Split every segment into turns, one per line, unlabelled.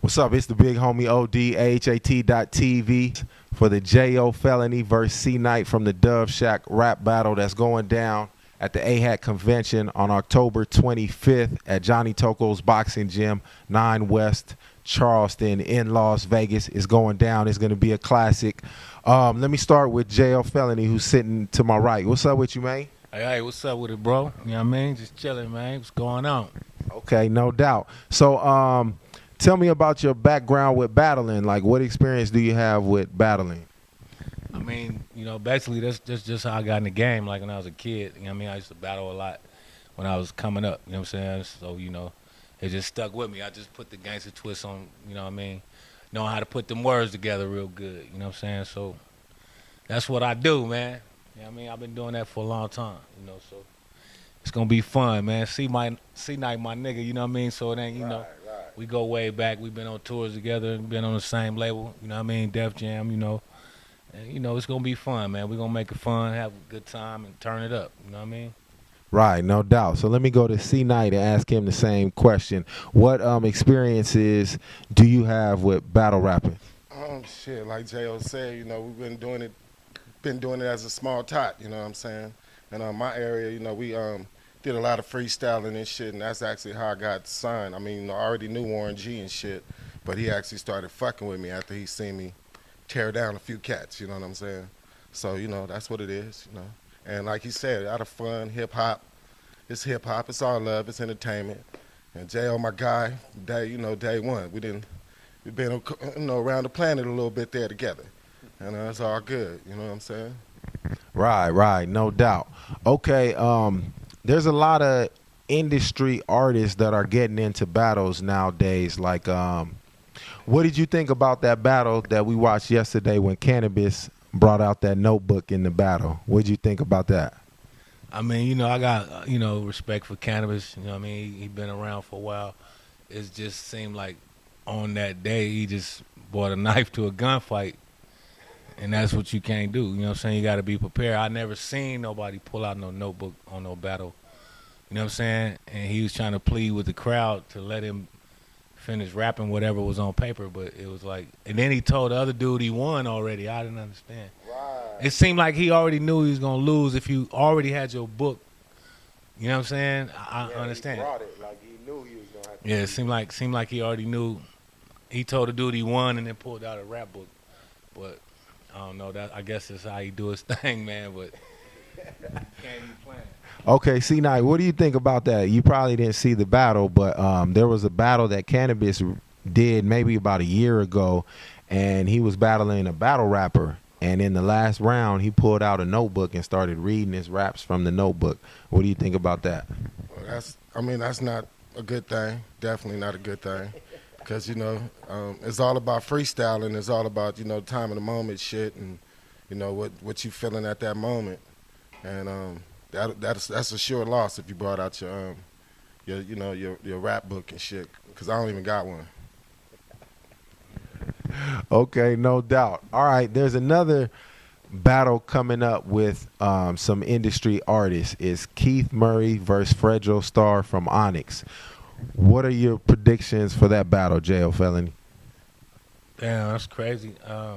What's up? It's the big homie OD, AHAT.TV for the Jayo Felony versus C Night from the Dove Shack rap battle that's going down at the AHAT convention on October 25th at Johnny Toko's Boxing Gym, 9 West Charleston in Las Vegas. It's going down. It's going to be a classic. Let me start with Jayo Felony, who's sitting to my right. What's up with you, man?
Hey, what's up with it, bro? You know what I mean? Just chilling, man. What's going on?
Okay, no doubt. So, tell me about your background with battling. Like, what experience do you have with battling?
I mean, basically that's just how I got in the game. Like when I was a kid, you know what I mean? I used to battle a lot when I was coming up, you know what I'm saying? So, it just stuck with me. I just put the gangster twist on, you know what I mean? Knowing how to put them words together real good, you know what I'm saying? So that's what I do, man. You know what I mean? I've been doing that for a long time, so it's gonna be fun, man. C Night, my nigga, you know what I mean? So it ain't,
Right.
We go way back. We've been on tours together, been on the same label, you know what I mean? Def Jam, And, it's gonna be fun, man. We're gonna make it fun, have a good time, and turn it up, you know what I mean?
Right, no doubt. So let me go to C Night and ask him the same question. What experiences do you have with battle rapping?
Shit, like Jayo said, we've been doing it as a small tot, you know what I'm saying? And my area, we did a lot of freestyling and shit, and that's actually how I got signed. I mean, I already knew Warren G and shit, but he actually started fucking with me after he seen me tear down a few cats, you know what I'm saying? So, that's what it is, And like he said, out of fun, hip-hop, it's all love, it's entertainment. And Jayo, my guy, day one. We've been around the planet a little bit there together. And it's all good, you know what I'm saying?
Right, no doubt. Okay, there's a lot of industry artists that are getting into battles nowadays. Like, what did you think about that battle that we watched yesterday when Cannabis brought out that notebook in the battle? What did you think about that?
I mean, I got, respect for Cannabis. You know what I mean? He been around for a while. It just seemed like on that day he just brought a knife to a gunfight. And that's what you can't do. You know what I'm saying? You got to be prepared. I never seen nobody pull out no notebook on no battle. You know what I'm saying? And he was trying to plead with the crowd to let him finish rapping whatever was on paper. But it was like, and then he told the other dude he won already. I didn't understand.
Right.
It seemed like he already knew he was going to lose if you already had your book. You know what I'm saying? I understand.
He brought it like he knew he was going to have to.
Yeah, it seemed like he already knew. He told the dude he won and then pulled out a rap book. But I don't know. That I guess that's how he do his thing, man. But can't be playing.
Okay, C Night, what do you think about that? You probably didn't see the battle, but there was a battle that Cannabis did maybe about a year ago, and he was battling a battle rapper. And in the last round, he pulled out a notebook and started reading his raps from the notebook. What do you think about that?
Well, that's not a good thing. Definitely not a good thing. Because, it's all about freestyling. It's all about, time of the moment shit and, what you feeling at that moment. And that's a sure loss if you brought out your rap book and shit. Because I don't even got one.
Okay, no doubt. All right, there's another battle coming up with some industry artists. It's Keith Murray versus Fredro Starr from Onyx. What are your predictions for that battle, Jayo Felony?
Damn, that's crazy. I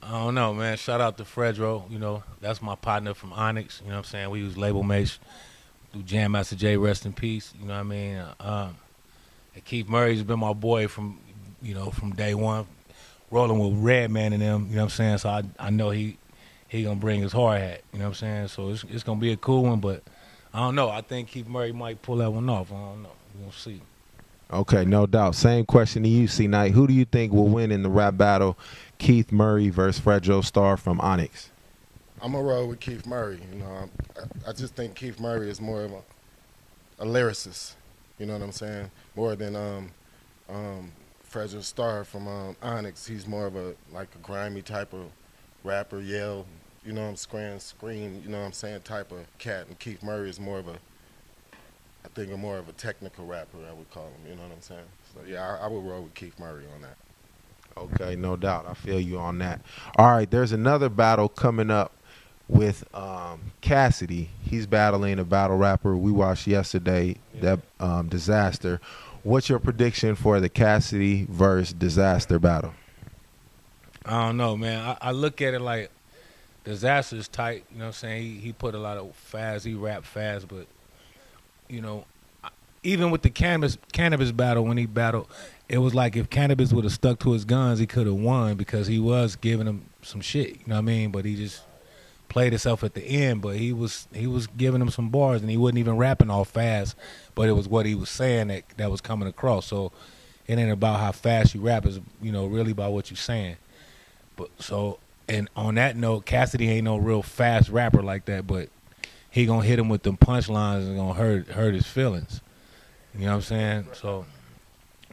don't know, man. Shout out to Fredro. That's my partner from Onyx. You know what I'm saying? We use label mates through Jam Master Jay, rest in peace. You know what I mean? And Keith Murray's been my boy from day one, rolling with Redman and them. You know what I'm saying? So I know he gonna bring his hard hat. You know what I'm saying? So it's gonna be a cool one, but I don't know. I think Keith Murray might pull that one off. I don't know. We're going to see.
Okay, no doubt. Same question to you, C Night. Who do you think will win in the rap battle, Keith Murray versus Fredro Starr from Onyx?
I'm going to roll with Keith Murray. I just think Keith Murray is more of a lyricist. You know what I'm saying? More than Fredro Starr from Onyx. He's more of a grimy type of rapper, yell. Scream, you know what I'm saying, type of cat. And Keith Murray is more of a technical rapper, I would call him, you know what I'm saying? So, yeah, I would roll with Keith Murray on that.
Okay, no doubt. I feel you on that. All right, there's another battle coming up with Cassidy. He's battling a battle rapper we watched yesterday, that Disaster. What's your prediction for the Cassidy versus Disaster battle?
I don't know, man. I look at it like Disaster's tight. You know what I'm saying? He put a lot of fast. He rapped fast, but you know, even with the cannabis battle, when he battled, it was like if Cannabis would have stuck to his guns, he could have won because he was giving him some shit. You know what I mean? But he just played himself at the end. But he was giving him some bars, and he wasn't even rapping all fast. But it was what he was saying that was coming across. So it ain't about how fast you rap. It's really about what you're saying. But so, and on that note, Cassidy ain't no real fast rapper like that. But he gonna hit him with them punchlines and gonna hurt his feelings. You know what I'm saying? So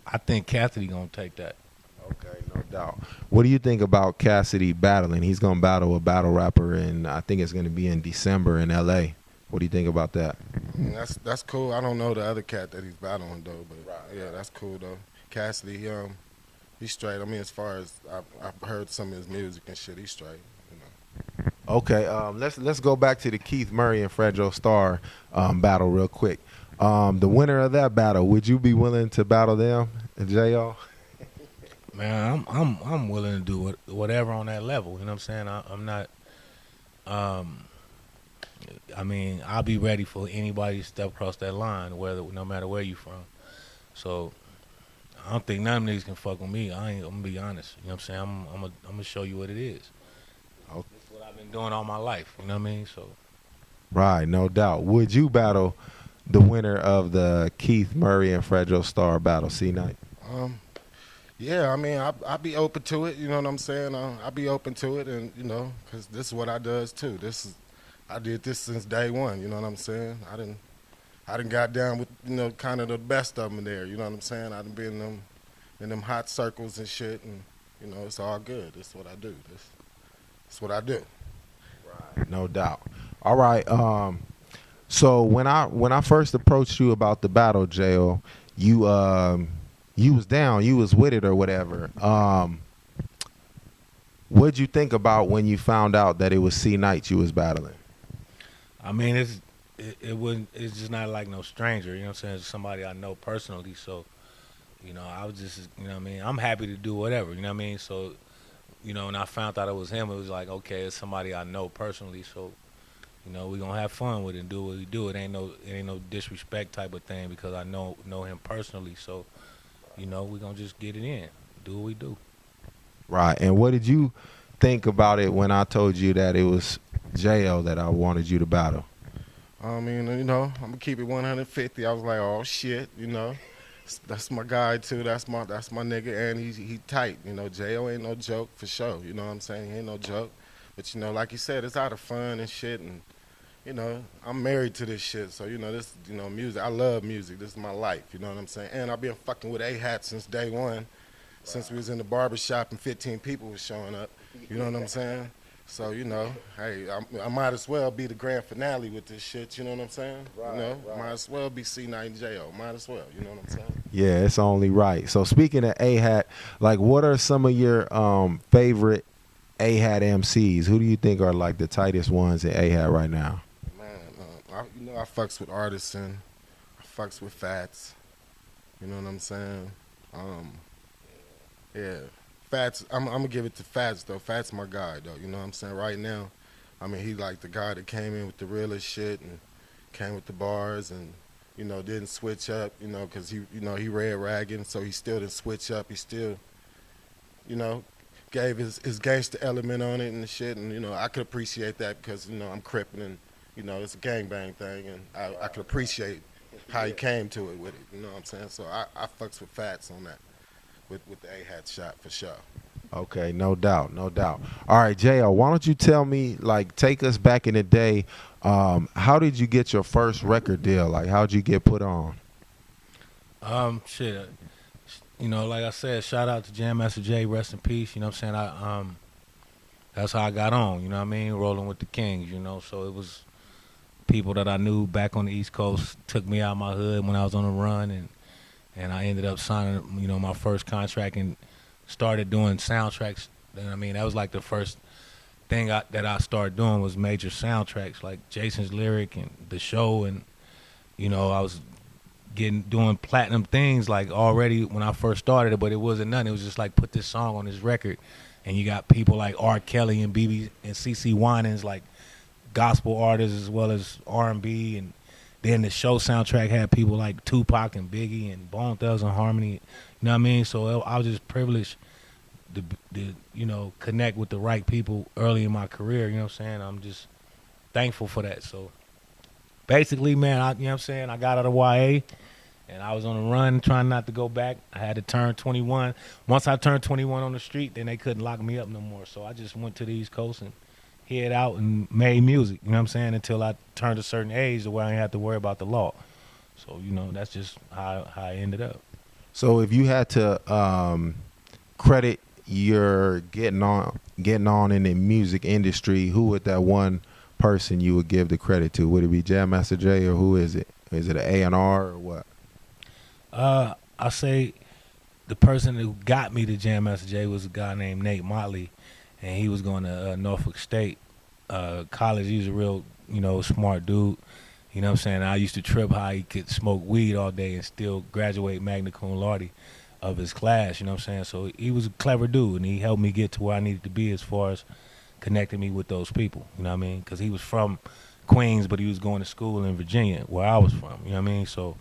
I think Cassidy gonna take that.
Okay, no doubt. What do you think about Cassidy battling? He's gonna battle a battle rapper, and I think it's gonna be in December in L.A. What do you think about that?
That's cool. I don't know the other cat that he's battling though, but yeah, that's cool though. Cassidy, he's straight. I mean, as far as I've heard some of his music and shit, he's straight.
Okay, let's go back to the Keith Murray and Fredro Starr battle real quick. The winner of that battle, would you be willing to battle them, Jayo?
Man, I'm willing to do whatever on that level. You know what I'm saying? I'm not. I mean, I'll be ready for anybody to step across that line, no matter where you from. So I don't think none of them niggas can fuck with me. I'm gonna be honest. You know what I'm saying? I'm gonna show you what it is.
Okay.
That's what I've been doing all my life. You know what I mean? So.
Right, no doubt. Would you battle the winner of the Keith Murray and Fredro Starr battle, C-Night?
Yeah, I mean, I'd be open to it. You know what I'm saying? I'd be open to it, and because this is what I does too. I did this since day one. You know what I'm saying? I didn't got down with kind of the best of them there. You know what I'm saying? I done been in them hot circles and shit, and it's all good. This is what I do. That's what I do.
Right, no doubt. All right. So when I first approached you about the battle, Jayo, you was down, you was with it or whatever. What'd you think about when you found out that it was C-Night you was battling?
I mean, it's just not like no stranger. You know what I'm saying? It's somebody I know personally. So, I was just, you know what I mean? I'm happy to do whatever. You know what I mean? So, when I found out it was him, it was like, okay, it's somebody I know personally. So, we gonna have fun with it and do what we do. It ain't no disrespect type of thing because I know him personally. So, we gonna just get it in, do what we do.
Right. And what did you think about it when I told you that it was Jayo that I wanted you to battle?
I mean, I'm gonna keep it 150. I was like, oh shit, that's my guy too. That's my nigga, and he tight. Jayo ain't no joke for sure. You know what I'm saying? He ain't no joke. But like you said, it's out of fun and shit, and I'm married to this shit. So this, music. I love music. This is my life. You know what I'm saying? And I've been fucking with AHAT since day one, since we was in the barbershop and 15 people was showing up. You know what I'm saying? So hey, I might as well be the grand finale with this shit. You know what I'm saying? Right. Might as well be C-Night and Jayo. Might as well. You know what I'm saying?
Yeah, it's only right. So speaking of AHAT, like, what are some of your favorite AHAT MCs? Who do you think are like the tightest ones in AHAT right now?
I fucks with Artisan. I fucks with Fats. You know what I'm saying? Yeah. Fats, I'm going to give it to Fats, though. Fats my guy, though. You know what I'm saying? Right now, I mean, he like the guy that came in with the realest shit and came with the bars and, didn't switch up, because he red ragging, so he still didn't switch up. He still, gave his gangster element on it and shit. And, I could appreciate that because, I'm Crippin' and, it's a gangbang thing. And I could appreciate how he came to it with it. You know what I'm saying? So I fucks with Fats on that. With the AHAT shot for sure.
Okay, no doubt, no doubt. All right, Jayo, why don't you tell me, like, take us back in the day. How did you get your first record deal? Like, how'd you get put on?
Shit. Like I said, shout out to Jam Master Jay, rest in peace. You know what I'm saying? That's how I got on. You know what I mean? Rolling with the Kings. So it was people that I knew back on the East Coast took me out of my hood when I was on the run, and I ended up signing, my first contract and started doing soundtracks. And I mean, that was like the first thing that I started doing was major soundtracks, like Jason's Lyric and The Show. And, I was doing platinum things like already when I first started it, but it wasn't nothing. It was just like put this song on this record, and you got people like R. Kelly and BB and CC Winans, like gospel artists as well as R&B, and then the show soundtrack had people like Tupac and Biggie and Bone Thugs and Harmony. You know what I mean? So I was just privileged to you know, connect with the right people early in my career. You know what I'm saying? I'm just thankful for that. So basically, man, you know what I'm saying, I got out of YA, and I was on a run trying not to go back. I had to turn 21. Once I turned 21 on the street, then they couldn't lock me up no more. So I just went to the East Coast and hid out and made music, you know what I'm saying, until I turned a certain age to where I didn't have to worry about the law. So, you know, that's just how I ended up.
So if you had to credit your getting on in the music industry, who would that one person you would give the credit to? Would it be Jam Master Jay, or who is it? Is it an A&R or what?
I say the person who got me to Jam Master Jay was a guy named Nate Motley, and he was going to Norfolk State College. He was a real, you know, smart dude. You know what I'm saying? I used to trip how he could smoke weed all day and still graduate magna cum laude of his class, you know what I'm saying? So he was a clever dude, and he helped me get to where I needed to be as far as connecting me with those people, you know what I mean? Because he was from Queens, but he was going to school in Virginia, where I was from, you know what I mean? So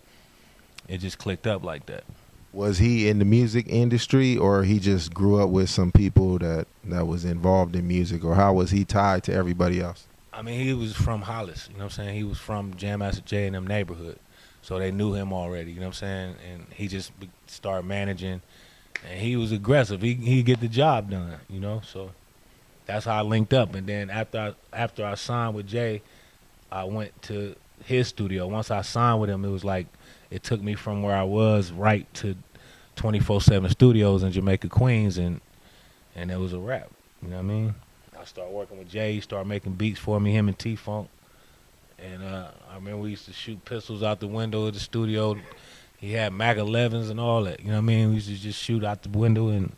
it just clicked up like that.
Was he in the music industry, or he just grew up with some people that was involved in music, or how was he tied to everybody else?
I mean, he was from Hollis, you know what I'm saying? He was from Jam Master Jay in them neighborhood. So they knew him already, you know what I'm saying? And he just started managing, and he was aggressive. He get the job done, you know? So that's how I linked up. And then after I signed with Jay, I went to his studio. Once I signed with him, it was like it took me from where I was right to 24/7 Studios in Jamaica, Queens, and it was a wrap, you know what I mean? I started working with Jay. He started making beats for me, him and T-Funk. And I remember we used to shoot pistols out the window of the studio. He had Mac 11s and all that. You know what I mean? We used to just shoot out the window and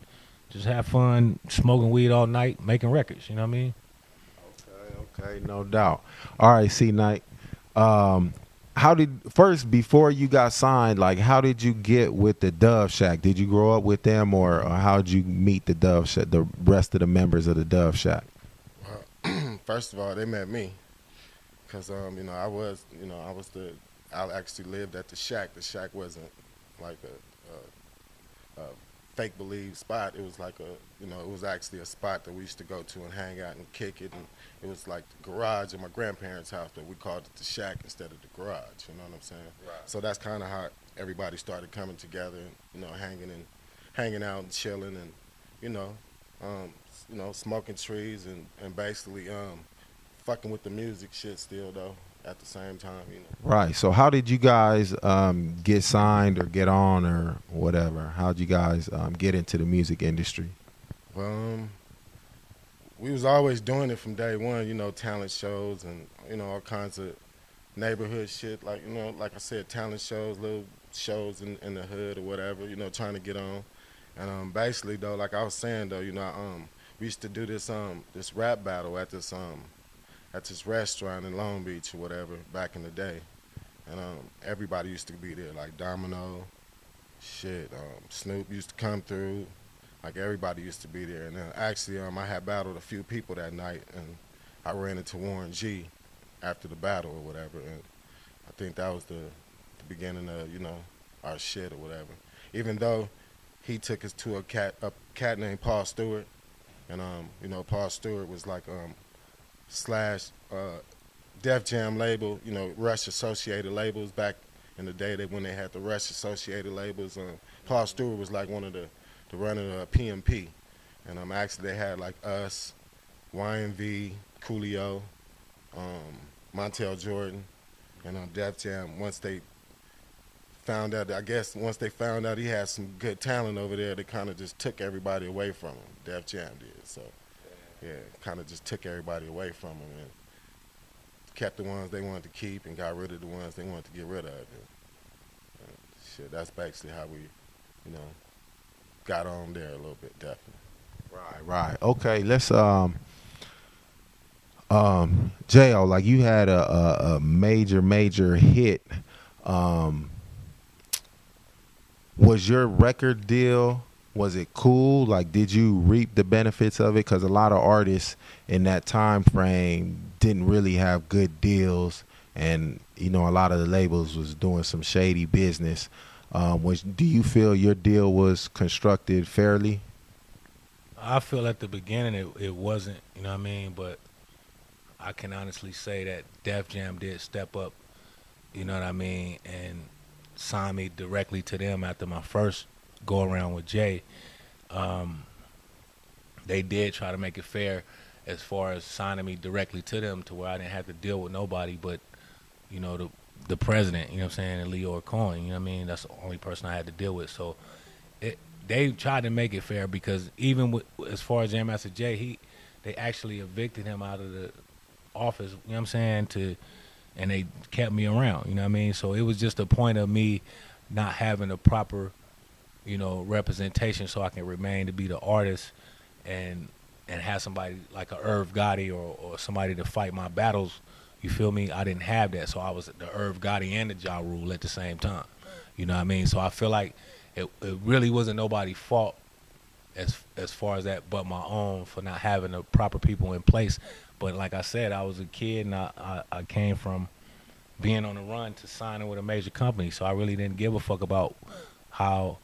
just have fun, smoking weed all night, making records. You know what I mean?
Okay, no doubt. All right, C-Night. Before you got signed, like, how did you get with the Dove Shack? Did you grow up with them, or how did you meet the Dove Shack, the rest of the members of the Dove Shack?
Well, first of all, they met me. Cause you know, I actually lived at the Shack. The Shack wasn't like a fake believe spot. It was like it was actually a spot that we used to go to and hang out and kick it. And it was like the garage in my grandparents' house, but we called it the Shack instead of the garage. You know what I'm saying? Right. So that's kind of how everybody started coming together and, you know, hanging out and chilling and, you know, smoking trees and basically fucking with the music shit still, though, at the same time, you know.
Right. So how did you guys get signed or get on or whatever? How did you guys get into the music industry?
We was always doing it from day one, you know, talent shows and, you know, all kinds of neighborhood shit. Like, you know, like I said, talent shows, little shows in the hood or whatever, you know, trying to get on. And basically, though, like I was saying, though, you know, we used to do this rap battle at this restaurant in Long Beach or whatever back in the day, and everybody used to be there, like Domino, Snoop used to come through, like everybody used to be there. And then actually, I had battled a few people that night, and I ran into Warren G after the battle or whatever, and I think that was the beginning of, you know, our shit or whatever. Even though he took us to a cat named Paul Stewart, and you know, Paul Stewart was like / Def Jam label, you know, Rush Associated labels back in the day when they had the Rush Associated labels. Paul Stewart was like one of the runner of PMP, and actually they had like us, YNV, Coolio, Montel Jordan, and Def Jam. Once they found out he had some good talent over there, they kind of just took everybody away from him. Def Jam did, so. Yeah, kind of just took everybody away from them and kept the ones they wanted to keep and got rid of the ones they wanted to get rid of. And shit, that's basically how we, you know, got on there a little bit, definitely.
Right. Okay, let's Jayo, like you had a major hit Was your record deal, was it cool? Like, did you reap the benefits of it? Because a lot of artists in that time frame didn't really have good deals, and you know, a lot of the labels was doing some shady business. Do you feel your deal was constructed fairly?
I feel at the beginning it wasn't, you know what I mean? But I can honestly say that Def Jam did step up, you know what I mean, and sign me directly to them after my first go around with Jay. They did try to make it fair as far as signing me directly to them to where I didn't have to deal with nobody but, you know, the president, you know what I'm saying, and Leo Cohen, you know what I mean? That's the only person I had to deal with. So they tried to make it fair because even with, as far as Jam Master Jay, they actually evicted him out of the office, you know what I'm saying, and they kept me around, you know what I mean? So it was just a point of me not having a proper, you know, representation so I can remain to be the artist and have somebody like a Irv Gotti or somebody to fight my battles. You feel me? I didn't have that, so I was the Irv Gotti and the Ja Rule at the same time. You know what I mean? So I feel like it really wasn't nobody's fault as far as that but my own for not having the proper people in place. But like I said, I was a kid and I came from being on the run to signing with a major company, so I really didn't give a fuck about how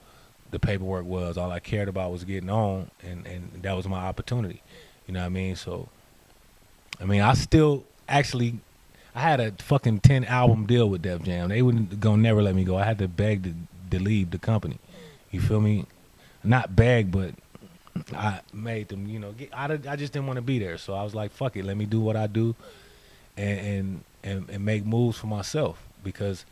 the paperwork was. All I cared about was getting on, and that was my opportunity. You know what I mean? So, I mean, I still actually, I had a fucking 10 album deal with Def Jam. They wouldn't gonna never let me go. I had to beg to leave the company. You feel me? Not beg, but I made them, you know, I just didn't want to be there. So I was like, fuck it, let me do what I do and make moves for myself. Because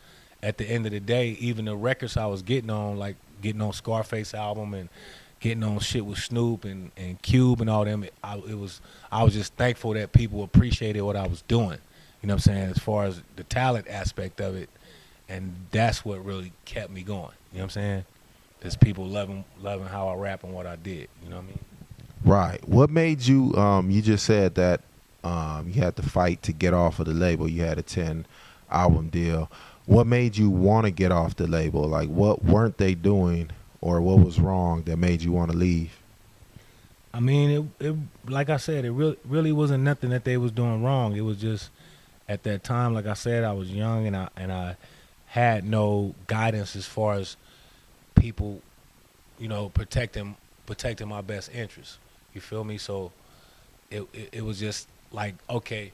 at the end of the day, even the records I was getting on, like getting on Scarface album and getting on shit with Snoop and Cube and all them, I was just thankful that people appreciated what I was doing. You know what I'm saying? As far as the talent aspect of it. And that's what really kept me going. You know what I'm saying? There's people loving how I rap and what I did. You know what I mean?
Right. What made you, you just said that you had to fight to get off of the label. You had a 10 album deal. What made you want to get off the label? Like, what weren't they doing or what was wrong that made you want to leave?
I mean, it like I said, it really wasn't nothing that they was doing wrong. It was just at that time, like I said, I was young and I had no guidance as far as people, you know, protecting my best interests. You feel me? So it was just like, okay,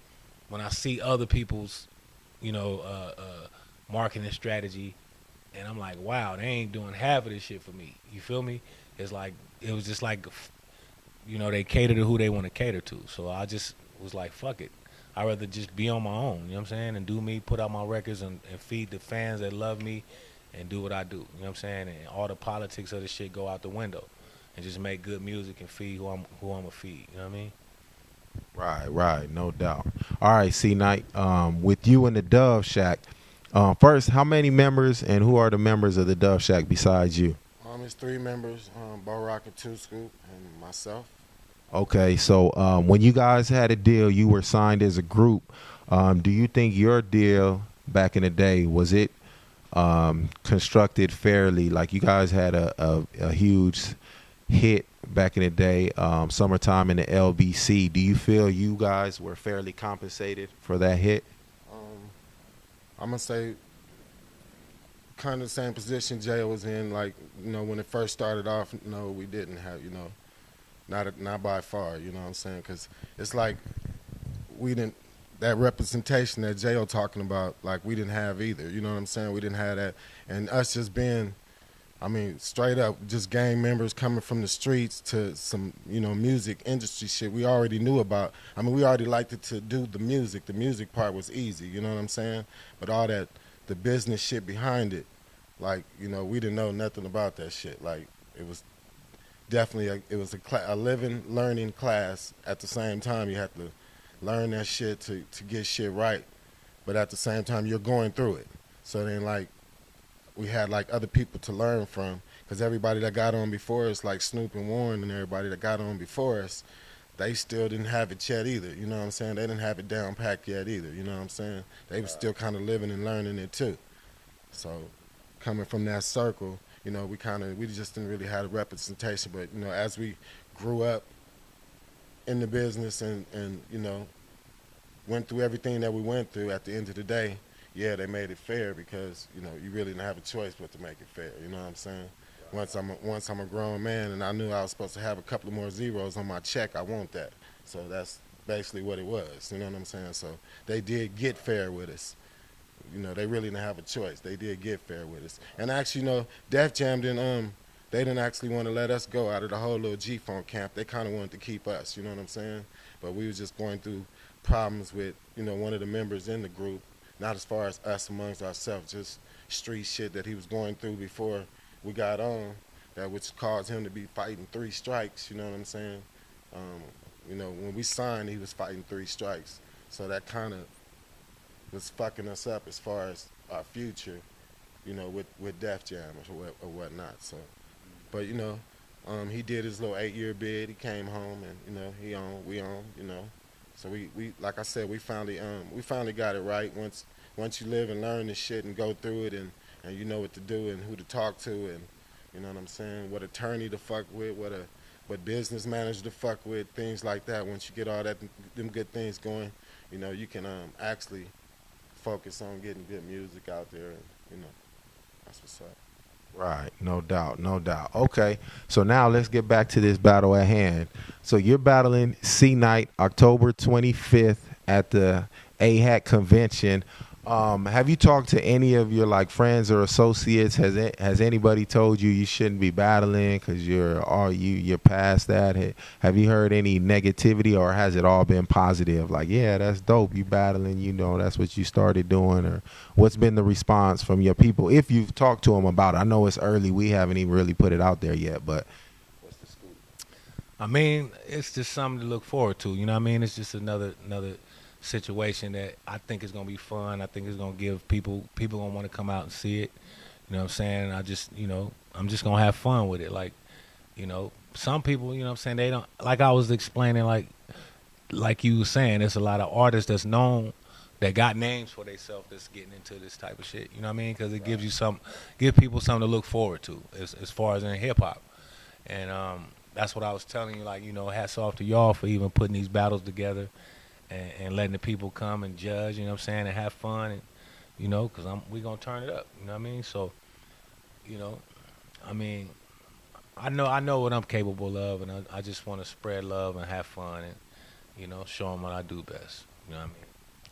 when I see other people's, you know, marketing strategy, and I'm like, wow, they ain't doing half of this shit for me. You feel me? It's like, it was just like, you know, they cater to who they want to cater to. So I just was like, fuck it. I'd rather just be on my own, you know what I'm saying, and do me, put out my records and feed the fans that love me and do what I do, you know what I'm saying, and all the politics of the shit go out the window and just make good music and feed who I'm gonna feed, you know what I mean?
Right, no doubt. All right, C-Night, with you in the Dove Shack, first, how many members and who are the members of the Dove Shack besides you?
It's 3 members, Bo Rocket, 2 Scoop, and myself.
Okay, so when you guys had a deal, you were signed as a group. Do you think your deal back in the day, was it constructed fairly? Like, you guys had a huge hit back in the day, Summertime in the LBC. Do you feel you guys were fairly compensated for that hit?
I'm going to say kind of the same position Jayo was in. Like, you know, when it first started off, no, we didn't have, you know, not by far, you know what I'm saying? Because it's like we didn't, that representation that Jayo talking about, like, we didn't have either, you know what I'm saying? We didn't have that. And us just being, I mean, straight up, just gang members coming from the streets to some, you know, music industry shit we already knew about. I mean, we already liked it to do the music. The music part was easy, you know what I'm saying? But all that, the business shit behind it, like, you know, we didn't know nothing about that shit. Like, it was definitely a living, learning class. At the same time, you have to learn that shit to get shit right. But at the same time, you're going through it. So then, like, we had, like, other people to learn from. Because everybody that got on before us, like Snoop and Warren and everybody that got on before us, they still didn't have it yet either. You know what I'm saying? They didn't have it down packed yet either. You know what I'm saying? They were still kind of living and learning it too. So coming from that circle, you know, we just didn't really have a representation. But you know, as we grew up in the business and you know, went through everything that we went through, at the end of the day, yeah, they made it fair because you know you really didn't have a choice but to make it fair. You know what I'm saying? Once I'm a grown man and I knew I was supposed to have a couple of more zeros on my check, I want that. So that's basically what it was. You know what I'm saying? So they did get fair with us. You know, they really didn't have a choice. They did get fair with us. And actually, you know, Def Jam didn't they didn't actually want to let us go out of the whole little G-Funk camp. They kind of wanted to keep us. You know what I'm saying? But we was just going through problems with, you know, one of the members in the group. Not as far as us amongst ourselves, just street shit that he was going through before we got on, that which caused him to be fighting 3 strikes, you know what I'm saying? You know, when we signed, he was fighting 3 strikes. So that kind of was fucking us up as far as our future, you know, with Def Jam or whatnot. So, but, you know, he did his little 8-year bid. He came home and, you know, we on, you know. So we like I said, we finally got it right. Once you live and learn this shit and go through it and you know what to do and who to talk to and you know what I'm saying, what attorney to fuck with, what business manager to fuck with, things like that. Once you get all them good things going, you know, you can actually focus on getting good music out there and you know, that's what's up.
Right, no doubt, no doubt. Okay, so now let's get back to this battle at hand. So you're battling C-Night October 25th at the AHAT convention. Have you talked to any of your like friends or associates? Has anybody told you shouldn't be battling because you're past that? Have you heard any negativity, or has it all been positive? Like, yeah, that's dope. You battling, you know, that's what you started doing. Or what's been the response from your people if you've talked to them about it? I know it's early. We haven't even really put it out there yet, but what's the scoop?
I mean, it's just something to look forward to. You know what I mean? It's just another situation that I think is gonna be fun. I think it's gonna give people gonna want to come out and see it. You know what I'm saying? I just, you know, I'm just gonna have fun with it. Like, you know, some people, you know what I'm saying, they don't, like I was explaining, like you were saying, there's a lot of artists that's known that got names for themselves that's getting into this type of shit. You know what I mean? Because it gives people something to look forward to as far as in hip hop. And that's what I was telling you. Like, you know, hats off to y'all for even putting these battles together. And letting the people come and judge, you know what I'm saying, and have fun, and you know, because we gonna turn it up, you know what I mean? So, you know, I mean, I know what I'm capable of, and I just want to spread love and have fun, and you know, show them what I do best. You know what I mean?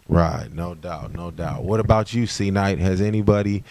Right, no doubt, no doubt. What about you, C-Night? Has anybody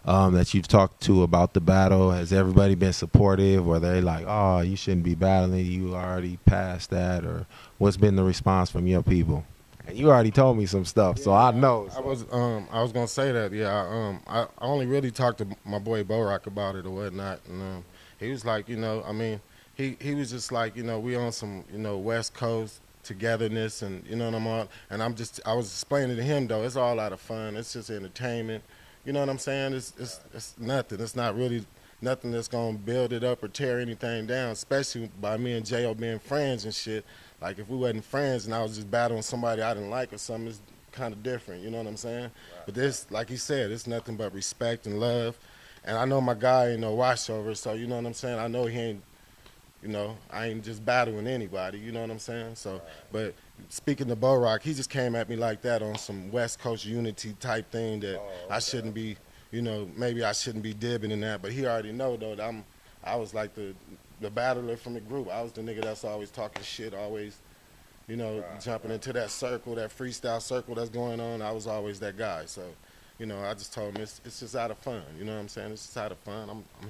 that you've talked to about the battle, has everybody been supportive, or they like, oh, you shouldn't be battling, you already passed that, or what's been the response from your people? And you already told me some stuff, so I know.
I was gonna say that, yeah. I only really talked to my boy Bo-Rock about it or whatnot, and he was like, you know, I mean, he was just like, you know, we on some, you know, West Coast togetherness, and you know what I'm on, and I was explaining to him though, it's all out of fun, it's just entertainment. You know what I'm saying? It's nothing. It's not really nothing that's gonna build it up or tear anything down. Especially by me and Jayo being friends and shit. Like if we wasn't friends and I was just battling somebody I didn't like or something, it's kind of different. You know what I'm saying? Right. But this, like he said, it's nothing but respect and love. And I know my guy ain't no washover, so you know what I'm saying. I know he ain't. You know, I ain't just battling anybody. You know what I'm saying? So, but speaking to Bo-Rock, he just came at me like that on some West Coast unity type thing that I shouldn't be, you know, maybe I shouldn't be dibbing in that. But he already know though that I was like the battler from the group. I was the nigga that's always talking shit, always, you know, jumping into that circle, that freestyle circle that's going on. I was always that guy. So, you know, I just told him it's just out of fun. You know what I'm saying? It's just out of fun. I'm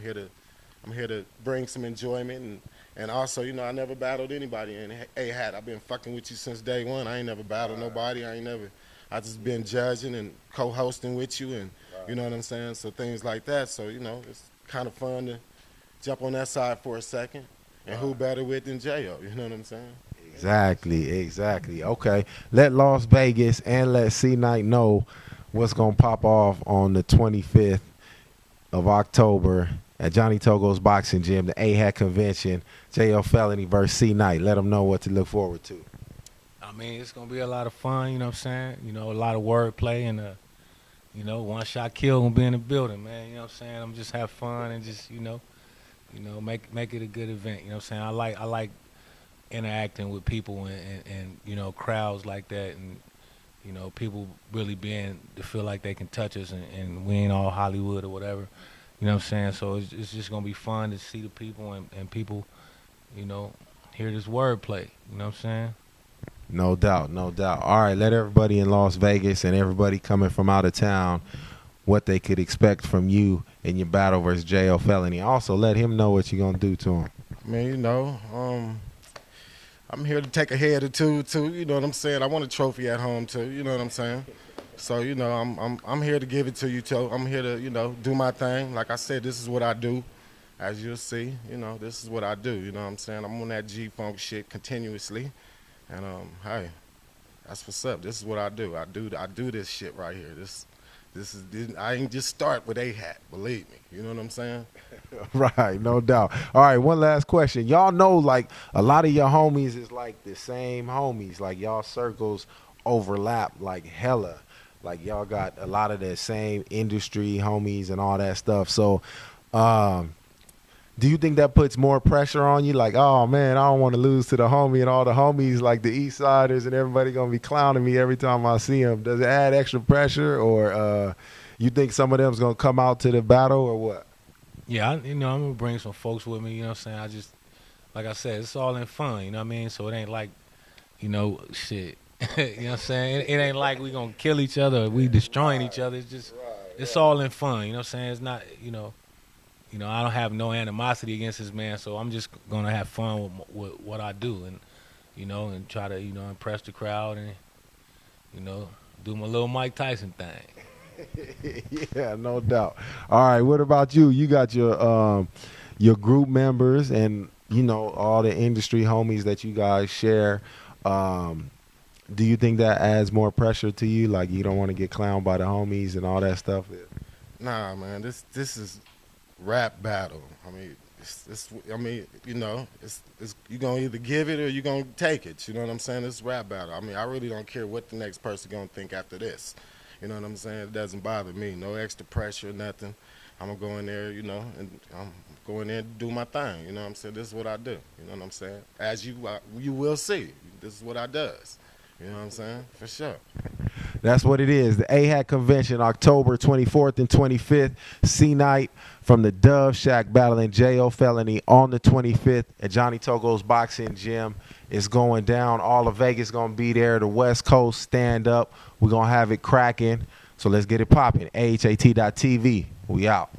here to bring some enjoyment and also, you know, I never battled anybody in AHAT. I've been fucking with you since day one. I ain't never battled nobody. I just been judging and co-hosting with you and, you know what I'm saying? So things like that. So, you know, it's kind of fun to jump on that side for a second. And who better with than Jayo? You know what I'm saying?
Exactly. Okay. Let Las Vegas and let C-Night know what's going to pop off on the 25th of October at Johnny Togo's Boxing Gym, the AHAT convention, Jayo Felony versus C-Night. Let them know what to look forward to.
I mean, it's going to be a lot of fun, you know what I'm saying? You know, a lot of wordplay and, you know, one shot kill gonna be in the building, man. You know what I'm saying? I'm just have fun and just, make it a good event. You know what I'm saying? I like interacting with people and you know, crowds like that, and you know, people really being to feel like they can touch us, and we ain't all Hollywood or whatever. You know what I'm saying? So it's just gonna be fun to see the people and people, you know, hear this wordplay. You know what I'm saying?
No doubt, no doubt. All right, let everybody in Las Vegas and everybody coming from out of town what they could expect from you in your battle versus Jayo Felony. Also, let him know what you're going to do to him.
Man, you know, I'm here to take a head or two, too. You know what I'm saying? I want a trophy at home, too. You know what I'm saying? So, you know, I'm here to give it to you, too. I'm here to, you know, do my thing. Like I said, this is what I do. As you'll see, you know, this is what I do. You know what I'm saying? I'm on that G-Funk shit continuously. And, hey, that's what's up. This is what I do. I do this shit right here. This I ain't just start with AHAT, believe me. You know what I'm saying?
Right, no doubt. All right, one last question. Y'all know, like, a lot of your homies is like the same homies. Like, y'all circles overlap like hella. Like, y'all got a lot of the same industry homies and all that stuff. So, do you think that puts more pressure on you? Like, oh, man, I don't want to lose to the homie, and all the homies, like the East Siders, and everybody going to be clowning me every time I see them. Does it add extra pressure, or you think some of them's going to come out to the battle, or what?
Yeah, I'm going to bring some folks with me, you know what I'm saying? Like I said, it's all in fun, you know what I mean? So it ain't like, shit. You know what I'm saying? It ain't like we going to kill each other or we destroying each other. It's just, it's all in fun, you know what I'm saying? It's not, I don't have no animosity against this man, so I'm just gonna have fun with what I do, and and try to impress the crowd, and do my little Mike Tyson thing.
Yeah, no doubt. All right, what about you? You got your group members and all the industry homies that you guys share. Do you think that adds more pressure to you? Like, you don't want to get clowned by the homies and all that stuff?
Nah, man. This is rap battle. I mean, you gonna either give it or you gonna take it. You know what I'm saying? It's rap battle. I mean, I really don't care what the next person gonna think after this. You know what I'm saying? It doesn't bother me. No extra pressure, nothing. I'm gonna go in there, and I'm going there and do my thing. You know what I'm saying? This is what I do. You know what I'm saying? As you will see, this is what I does. You know what I'm saying? For sure.
That's what it is. The AHAT convention, October 24th and 25th. C-Night from the Dove Shack battling Jayo Felony on the 25th at Johnny Togo's Boxing Gym. It's going down. All of Vegas going to be there. The West Coast stand up. We're going to have it cracking. So let's get it popping. AHAT.TV. We out.